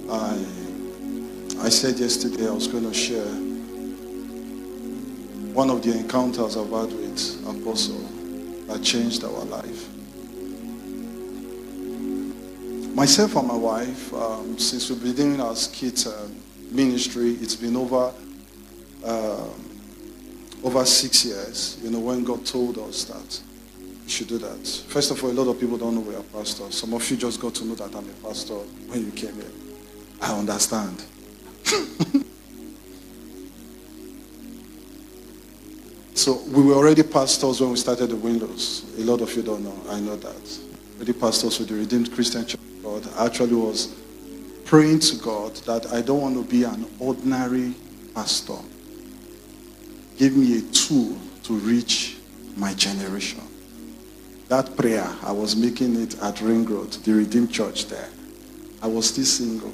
I said yesterday I was going to share one of the encounters I've had with Apostle that changed our life. Myself and my wife, since we've been doing our skit ministry, it's been over 6 years, when God told us that we should do that. First of all, a lot of people don't know we are pastors. Some of you just got to know that I'm a pastor when you came here. I understand. So we were already pastors when we started the Windows. A lot of you don't know. I know that. Already pastors with the Redeemed Christian Church of God. I actually was praying to God that I don't want to be an ordinary pastor. Give me a tool to reach my generation. That prayer, I was making it at Ring Road, the Redeemed Church there. I was still single.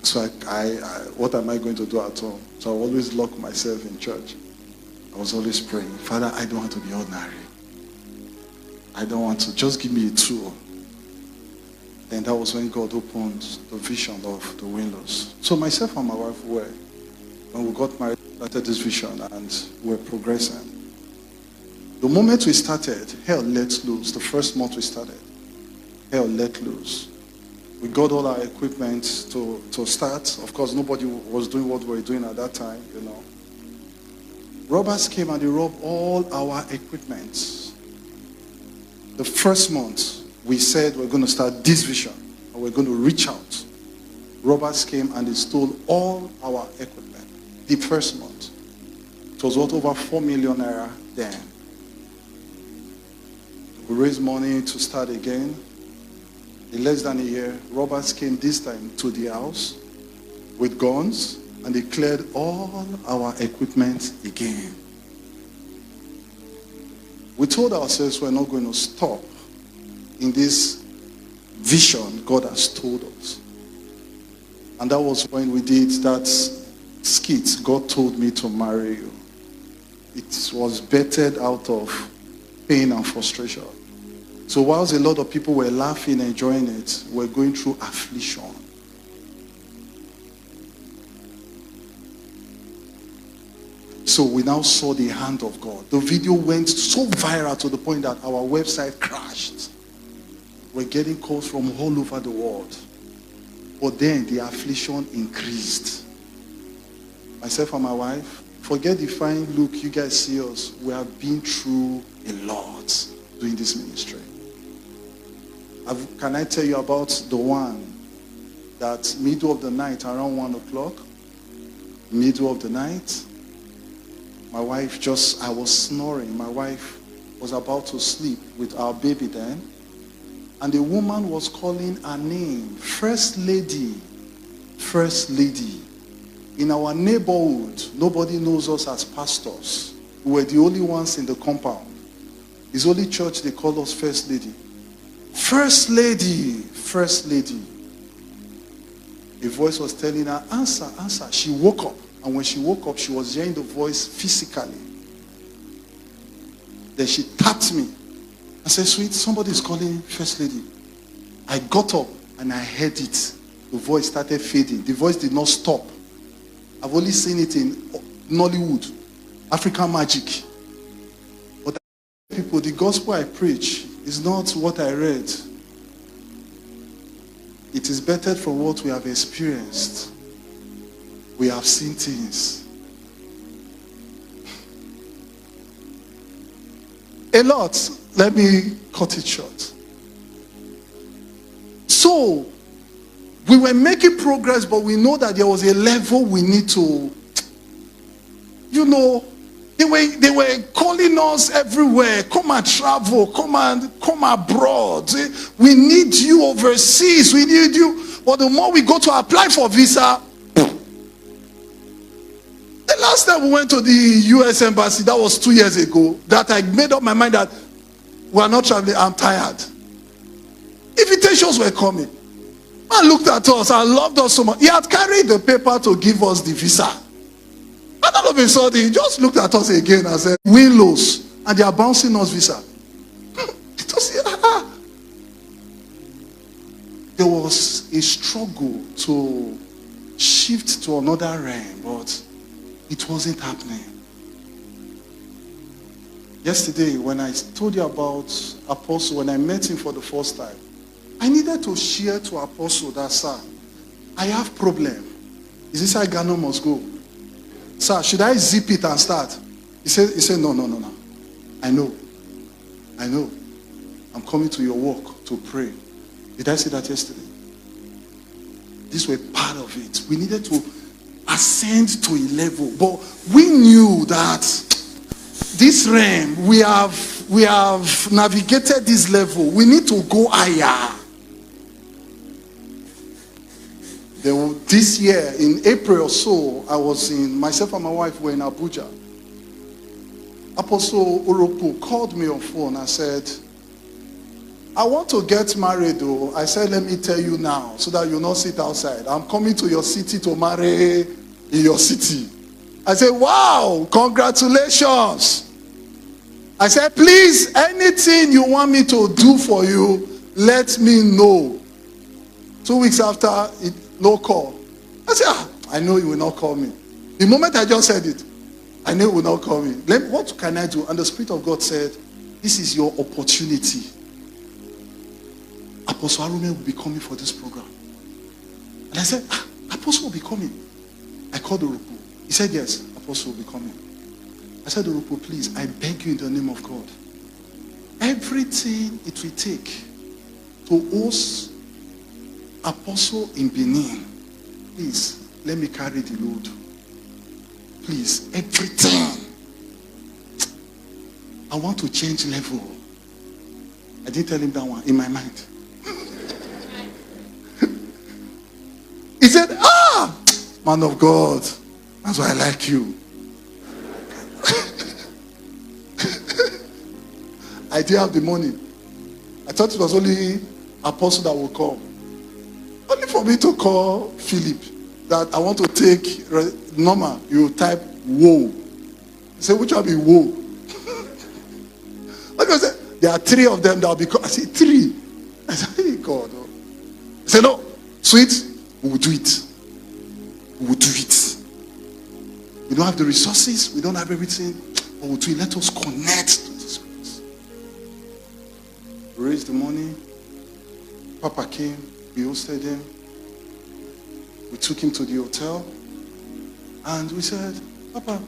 So what am I going to do at home? So I always lock myself in church. I was always praying, Father, I don't want to be ordinary. I don't want to. Just give me a tool. And that was when God opened the vision of the Windows. So myself and my wife were, when we got married, started this vision and we're progressing. The moment we started, hell let loose. The first month we started, hell let loose. We got all our equipment to start. Of course, nobody was doing what we were doing at that time, Robbers came and they robbed all our equipment. The first month, we said we're going to start this vision and we're going to reach out. Robbers came and they stole all our equipment. The first month. It was worth over 4 million naira then. We raised money to start again. In less than a year, robbers came this time to the house with guns and they cleared all our equipment again. We told ourselves we're not going to stop in this vision God has told us. And that was when we did that skit, God Told Me to Marry You. It was bettered out of pain and frustration. So whilst a lot of people were laughing, enjoying it, we're going through affliction. So we now saw the hand of God. The video went so viral to the point that our website crashed. We're getting calls from all over the world. But then the affliction increased. Myself and my wife, forget the fine look you guys see us. We have been through a lot doing this ministry. Can I tell you about the one that middle of the night, around 1 o'clock, middle of the night, my wife I was snoring. My wife was about to sleep with our baby then. And the woman was calling her name, First Lady, First Lady. In our neighborhood, nobody knows us as pastors. We were the only ones in the compound. It's only church they call us First Lady. First Lady, First Lady. A voice was telling her, answer, answer. She woke up. And when she woke up, she was hearing the voice physically. Then she tapped me. I said, sweet, somebody is calling First Lady. I got up and I heard it. The voice started fading. The voice did not stop. I've only seen it in Nollywood, African magic. But people, the gospel I preach is not what I read. It is better from what we have experienced. We have seen things. A lot. Let me cut it short. So, we were making progress, but we know that there was a level we need to, they were calling us everywhere. Come and travel, come abroad. We need you overseas. We need you. But the more we go to apply for visa, the last time we went to the US embassy, that was 2 years ago, that I made up my mind that we are not traveling. I'm tired. Invitations were coming. Man looked at us and loved us so much. He had carried the paper to give us the visa. And all of a sudden, he just looked at us again and said, win-lose. And they are bouncing us visa. It was, there was a struggle to shift to another realm, but it wasn't happening. Yesterday, when I told you about Apostle, when I met him for the first time, I needed to share to Apostle that, sir, I have problem. Is this how Ghana must go? Sir, should I zip it and start? He said, no. I know. I'm coming to your work to pray. Did I say that yesterday? These were part of it. We needed to ascend to a level. But we knew that this realm, we have navigated this level. We need to go higher. This year, in April or so, myself and my wife were in Abuja. Apostle Oroku called me on phone and said, I want to get married though. I said, let me tell you now so that you not sit outside. I'm coming to your city to marry in your city. I said, wow, congratulations. I said, please, anything you want me to do for you, let me know. 2 weeks after, no call. I said, I know you will not call me. The moment I just said it, I know you will not call me. What can I do? And the Spirit of God said, this is your opportunity. Apostle Arume will be coming for this program. And I said, Apostle will be coming. I called Oroku. He said, yes, Apostle will be coming. I said, Oroku, please, I beg you in the name of God. Everything it will take to host Apostle in Benin, please, let me carry the load. Please, everything. I want to change level. I didn't tell him that one in my mind. He said, man of God, that's why I like you. I didn't have the money. I thought it was only Apostle that would come. Only for me to call Philip that I want to take normal. You type woe. He said, which one be woe? Like I said, there are 3 of them that will be called. I said, 3. I said, hey God. He said, no, sweet, we will do it. We will do it. We don't have the resources, we don't have everything, but we'll do it. Let us connect to this grace. We raised the money. Papa came, we hosted him. We took him to the hotel. And we said, Papa,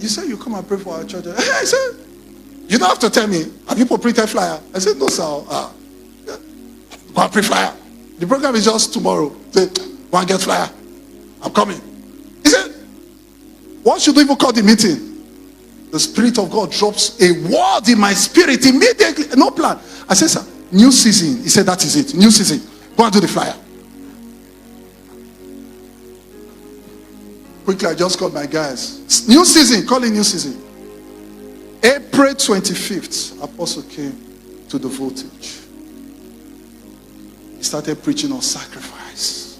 you said you come and pray for our church. I said, you don't have to tell me. Have you printed flyer? I said, no, sir. Go and print flyer. The program is just tomorrow. Say, go and get flyer. I'm coming. He said, what should we even call the meeting? The Spirit of God drops a word in my spirit immediately. No plan. I said, sir, new season. He said, that is it. New season. Go and do the flyer. Quickly, I just called my guys. New season. Call it new season. April 25th, Apostle came to the voltage. He started preaching on sacrifice.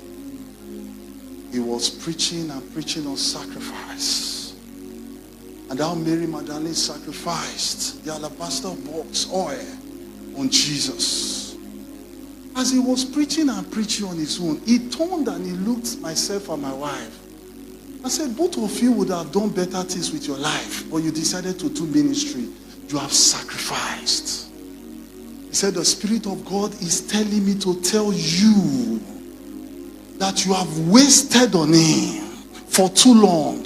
He was preaching and preaching on sacrifice. And how Mary Magdalene sacrificed the alabaster box oil on Jesus. As he was preaching and preaching on his own, he turned and he looked myself and my wife. I said, both of you would have done better things with your life, but you decided to do ministry. You have sacrificed. He said, the Spirit of God is telling me to tell you that you have wasted on him for too long.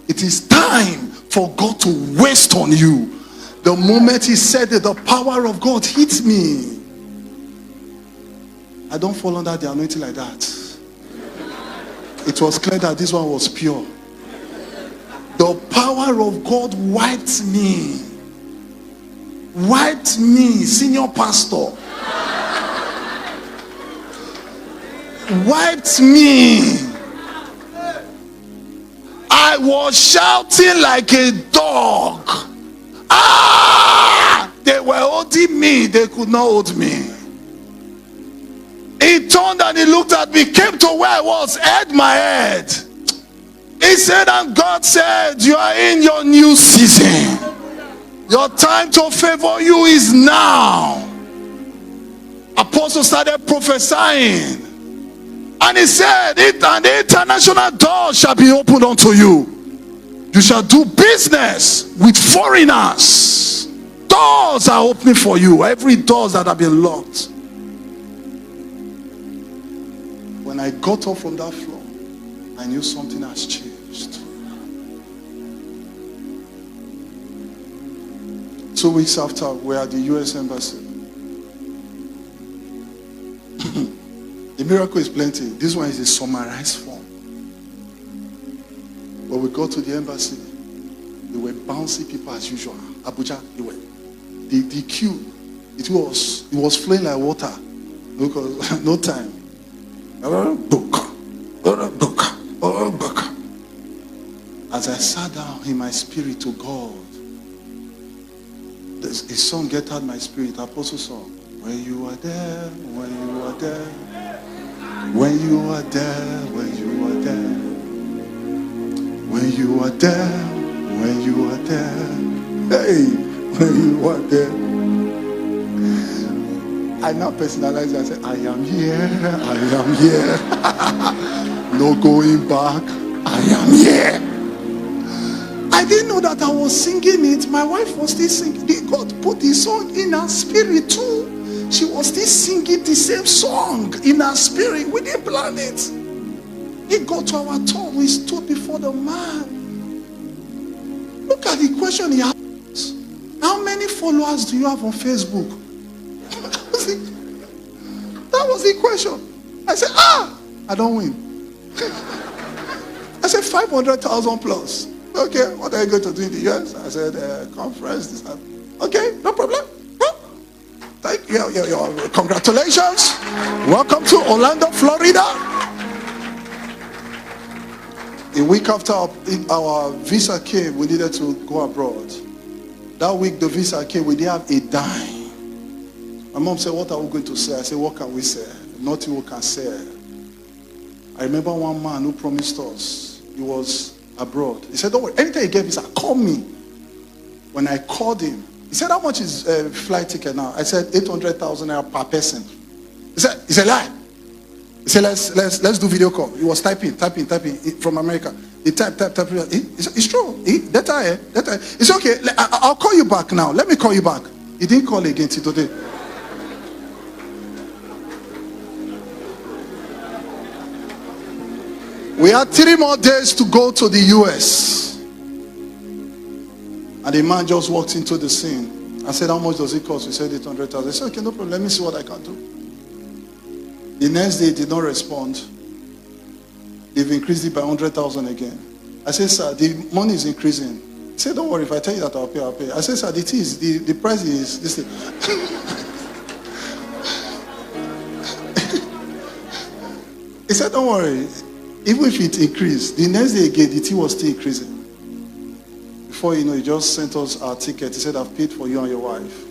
It is time for God to waste on you. The moment he said that, the power of God hit me. I don't fall under the anointing like that. It was clear that this one was pure. The power of God wiped me. Wiped me, senior pastor. Wiped me. I was shouting like a dog. They were holding me. They could not hold me. He turned and he looked at me, came to where I was, held my head. He said, and God said, you are in your new season. Your time to favor you is now. Apostle started prophesying. And he said, and the international door shall be opened unto you. You shall do business with foreigners. Doors are opening for you. Every door that have been locked. When I got up from that floor, I knew something has changed. 2 weeks after, we were at the U.S. Embassy. The miracle is plenty. This one is a summarized form. When we got to the embassy, they were bouncy people as usual. Abuja, they were. The queue, it was flowing like water. Because no time. As I sat down in my spirit to God, a song get out my spirit, Apostle song. When you are there, when you are there, when you are there, when you are there, when you are there, when you are there, hey, when you are there. I now personalize it. I say, I am here, I am here. No going back, I am here. I didn't know that I was singing it. My wife was still singing. God put the song in her spirit too. She was still singing the same song in her spirit. We didn't plan it. It got to our turn. We stood before the man. Look at the question he asked. How many followers do you have on Facebook? That was the question. I said, I don't win. I said 500,000 plus. Okay, what are you going to do in the US? I said, conference, this, that. Okay, no problem. Thank you. Congratulations. Welcome to Orlando, Florida. A week after our visa came, we needed to go abroad. That week the visa came, we didn't have a dime. My mom said, what are we going to say? I said, what can we say? Nothing we can say. I remember one man who promised us. He was abroad. He said, don't worry, anything he gave, he said, call me. When I called him, he said, how much is a flight ticket now? I said, 800,000 naira per person. He said, lie. He said, let's do video call. He was typing from America. He typed. It's true. Data. It's okay. I'll call you back now. Let me call you back. He didn't call again till today. We had 3 more days to go to the US. And the man just walked into the scene. I said, how much does it cost? He said, 800,000. I said, okay, no problem. Let me see what I can do. The next day, he did not respond. They've increased it by 100,000 again. I said, sir, the money is increasing. He said, don't worry. If I tell you that, I'll pay. I said, sir, the price is this thing. He said, don't worry. Even if it increased, the next day again, the tea was still increasing. Before you know, he just sent us our ticket. He said, I've paid for you and your wife.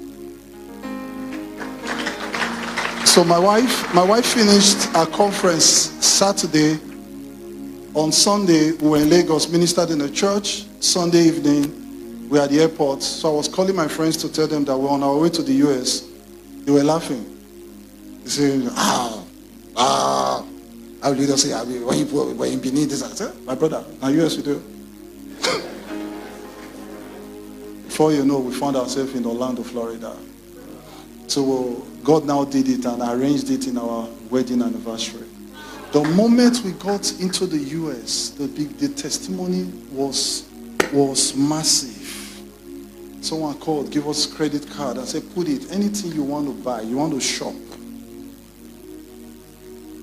So my wife finished our conference Saturday. On Sunday, we were in Lagos, ministered in a church. Sunday evening, we were at the airport. So I was calling my friends to tell them that we're on our way to the US. They were laughing. They said, I will just say, when you beneath this, I said, my brother, now US we do. Before you know, we found ourselves in Orlando, Florida. So God now did it and arranged it in our wedding anniversary. The moment we got into the US, the testimony was massive. Someone called, give us credit card. I said, put it, anything you want to buy, you want to shop.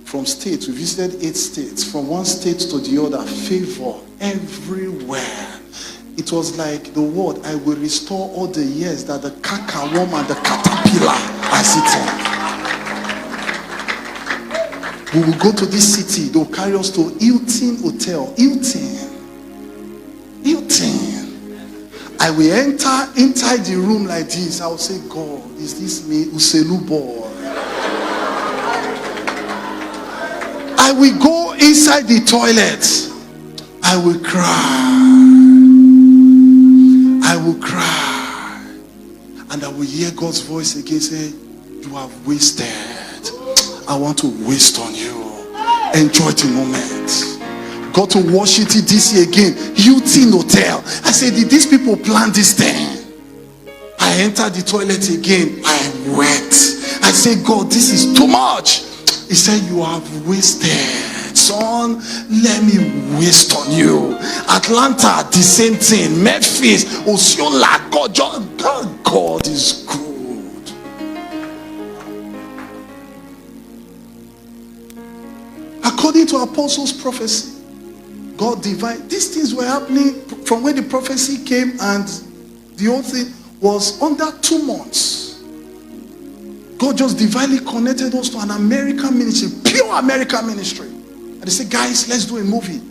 From states, we visited 8 states. From one state to the other, favor everywhere. It was like the word, I will restore all the years that the cacaworm and the caterpillar are sitting. We will go to this city. They will carry us to Hilton Hotel. Hilton. I will enter inside the room like this. I will say, God, is this me, Uselu boy? I will go inside the toilet. I will cry. I will cry. And I will hear God's voice again say, you have wasted. I want to waste on you. Enjoy the moment. Got to Washington DC again, Hilton Hotel. I said, did these people plan this thing? I entered the toilet again. I'm wet. I said, God, this is too much. He said, you have wasted. Son, let me waste on you. Atlanta, the same thing. Memphis, Osceola, God is good. According to Apostles' prophecy, God divine. These things were happening from when the prophecy came, and the whole thing was under 2 months. God just divinely connected us to an American ministry, pure American ministry. And they said, guys, let's do a movie.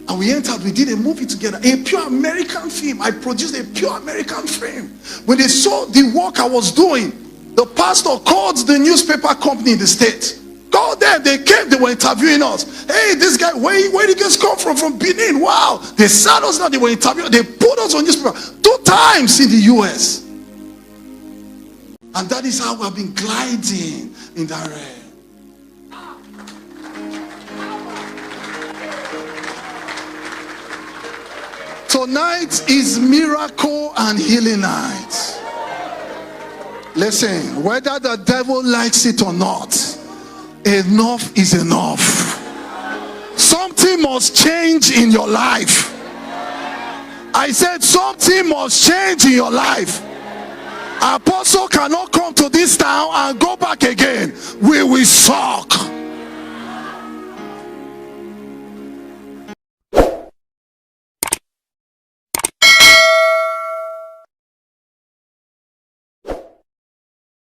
And we entered, we did a movie together, a pure American film. I produced a pure American film. When they saw the work I was doing, the pastor called the newspaper company in the state. Called them, they came, they were interviewing us. Hey, this guy, where did you guys come from? From Benin. Wow. They sat us down, they were interviewing, they put us on newspaper 2 times in the US. And that is how we have been gliding in that realm. Tonight is miracle and healing night. Listen, whether the devil likes it or not, enough is enough. Something must change in your life. I said something must change in your life. Apostle cannot come to this town and go back again. We will suck.